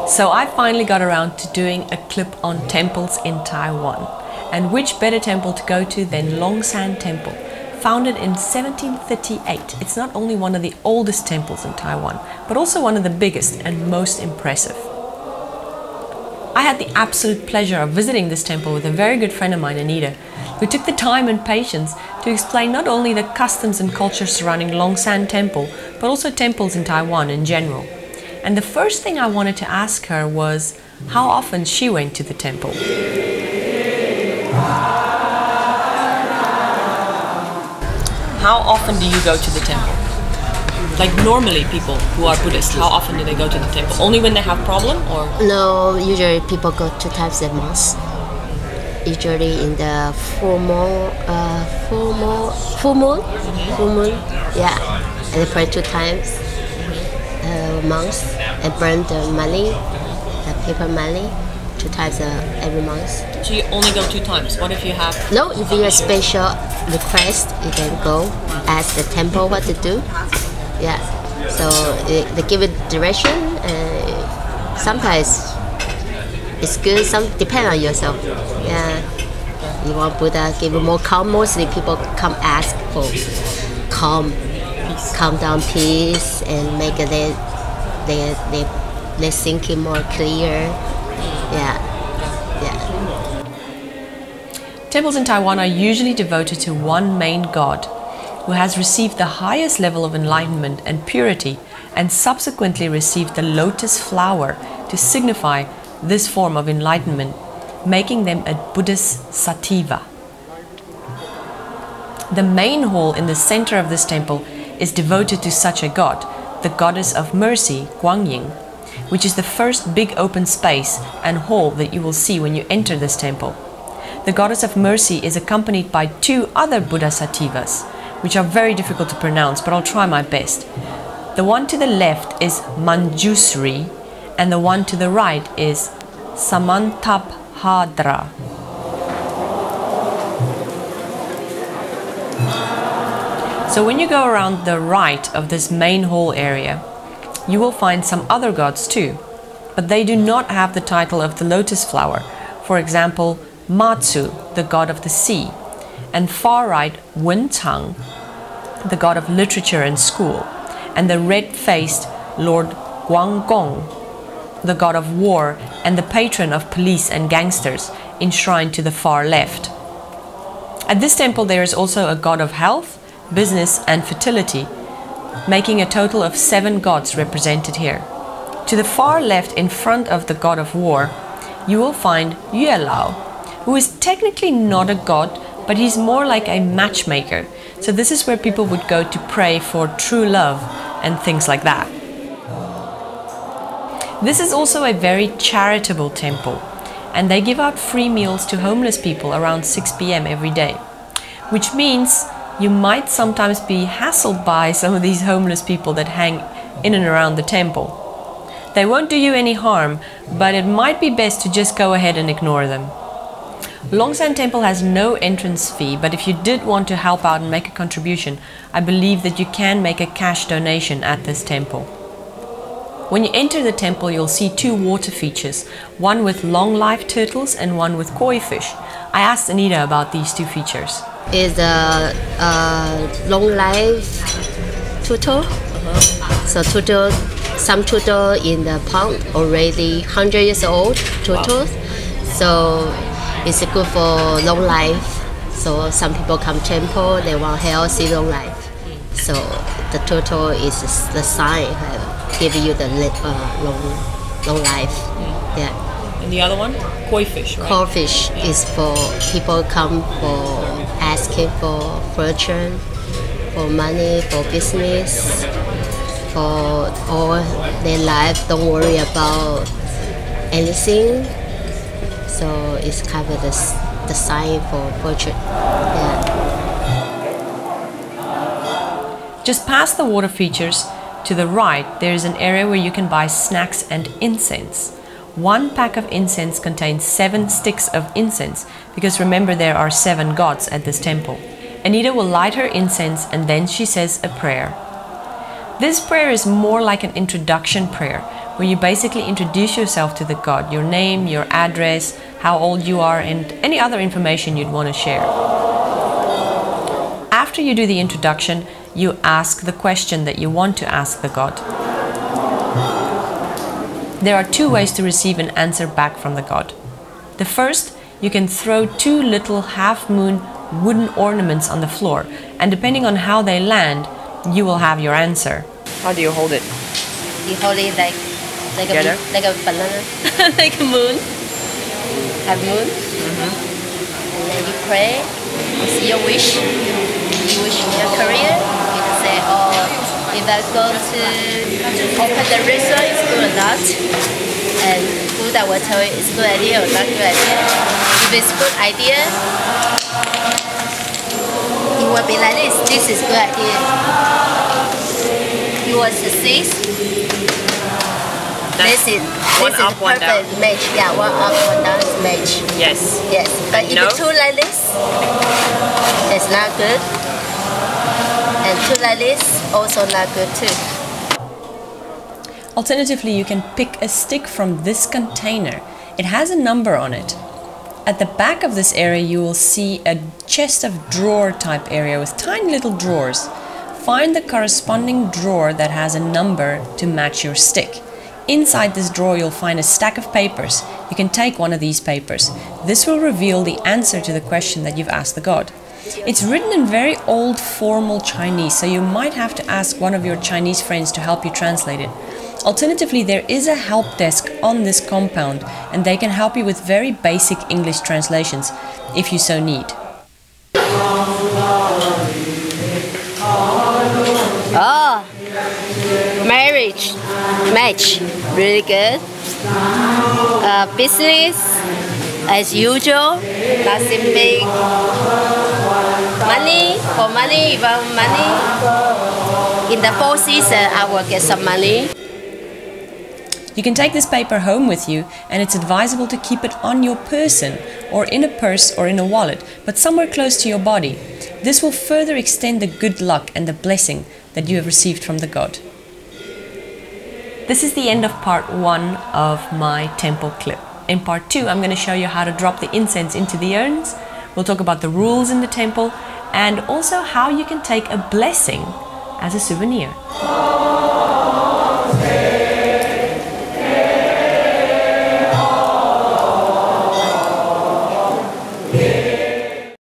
So I finally got around to doing a clip on temples in Taiwan. And which better temple to go to than Longsan Temple, founded in 1738. It's not only one of the oldest temples in Taiwan, but also one of the biggest and most impressive. I had the absolute pleasure of visiting this temple with a very good friend of mine, Anita, who took the time and patience to explain not only the customs and culture surrounding Longsan Temple, but also temples in Taiwan in general. And the first thing I wanted to ask her was how often she went to the temple. How often do you go to the temple? Like normally people who are Buddhists, how often do they go to the temple? Only when they have problem or? No, usually people go 2 times a month. Usually in the full moon, yeah. And they pray 2 times a month and burn the money, the paper money, 2 times every month. So you only go 2 times. What if you have? No, if you have a special request, you can go ask the temple what to do. Yeah. So they give it direction. Sometimes it's good. Some depend on yourself. Yeah. You want Buddha give you more calm. Mostly people come ask for calm down peace and make their thinking more clear. Yeah. Temples in Taiwan are usually devoted to one main god who has received the highest level of enlightenment and purity and subsequently received the lotus flower to signify this form of enlightenment, making them a Buddhist sativa. The main hall in the center of this temple is devoted to such a god, the goddess of mercy, Guanyin, which is the first big open space and hall that you will see when you enter this temple. The goddess of mercy is accompanied by 2 other Buddha sativas, which are very difficult to pronounce, but I'll try my best. The one to the left is Manjusri, and the one to the right is Samantabhadra. So when you go around the right of this main hall area, you will find some other gods too, but they do not have the title of the lotus flower. For example, Matsu, the god of the sea, and far right, Wenchang, the god of literature and school, and the red-faced Lord Guanggong, the god of war and the patron of police and gangsters, enshrined to the far left. At this temple there is also a god of health, business and fertility, making a total of 7 gods represented here. To the far left, in front of the god of war, you will find Yue Lao, who is technically not a god, but he's more like a matchmaker. So this is where people would go to pray for true love and things like that. This is also a very charitable temple, and they give out free meals to homeless people around 6 p.m. every day, which means you might sometimes be hassled by some of these homeless people that hang in and around the temple. They won't do you any harm, but it might be best to just go ahead and ignore them. Longshan Temple has no entrance fee, but if you did want to help out and make a contribution, I believe that you can make a cash donation at this temple. When you enter the temple, you'll see 2 water features, one with long-life turtles and one with koi fish. I asked Anita about these 2 features. Is a long-life turtle. So turtle, some turtle in the pond already 100 years old turtles. So it's good for long life. So some people come temple, they want healthy long life. So the turtle is the sign give you the long life. Yeah. And the other one, koi fish, right? Koi fish is for people come for asking for fortune, for money, for business, for all their life. Don't worry about anything. So it's kind of the sign for fortune. Yeah. Just past the water features, to the right, there is an area where you can buy snacks and incense. 1 pack of incense contains 7 sticks of incense, because remember there are 7 gods at this temple. Anita will light her incense and then she says a prayer. This prayer is more like an introduction prayer, where you basically introduce yourself to the God, your name, your address, how old you are, and any other information you'd want to share. After you do the introduction, you ask the question that you want to ask the God. There are two ways to receive an answer back from the God. The first, you can throw two little half-moon wooden ornaments on the floor, and depending on how they land, you will have your answer. How do you hold it? You hold it like a banana, like a moon. Half moon. And then you pray, you see your wish. You wish your career. You can say, oh, if I go to open the restaurant, it's good or not. And food I will tell you it's good idea or not good idea. If it's good idea, it will be like this. This is good idea. You will succeed. This is the perfect match. Yeah, one up, one down is match. Yes. Yes. But if it's two like this, it's not good. And two like this, also not good too. Alternatively, you can pick a stick from this container. It has a number on it. At the back of this area, you will see a chest of drawer type area with tiny little drawers. Find the corresponding drawer that has a number to match your stick. Inside this drawer, you'll find a stack of papers. You can take one of these papers. This will reveal the answer to the question that you've asked the God. It's written in very old formal Chinese, so you might have to ask one of your Chinese friends to help you translate it. Alternatively, there is a help desk on this compound, and they can help you with very basic English translations, if you so need. Oh, marriage, match, really good. Business, as usual, nothing big. Money, for money, if I want money, in the 4th season, I will get some money. You can take this paper home with you, and it's advisable to keep it on your person, or in a purse or in a wallet, but somewhere close to your body. This will further extend the good luck and the blessing that you have received from the God. This is the end of part 1 of my temple clip. In part 2, I'm going to show you how to drop the incense into the urns. We'll talk about the rules in the temple, and also how you can take a blessing as a souvenir.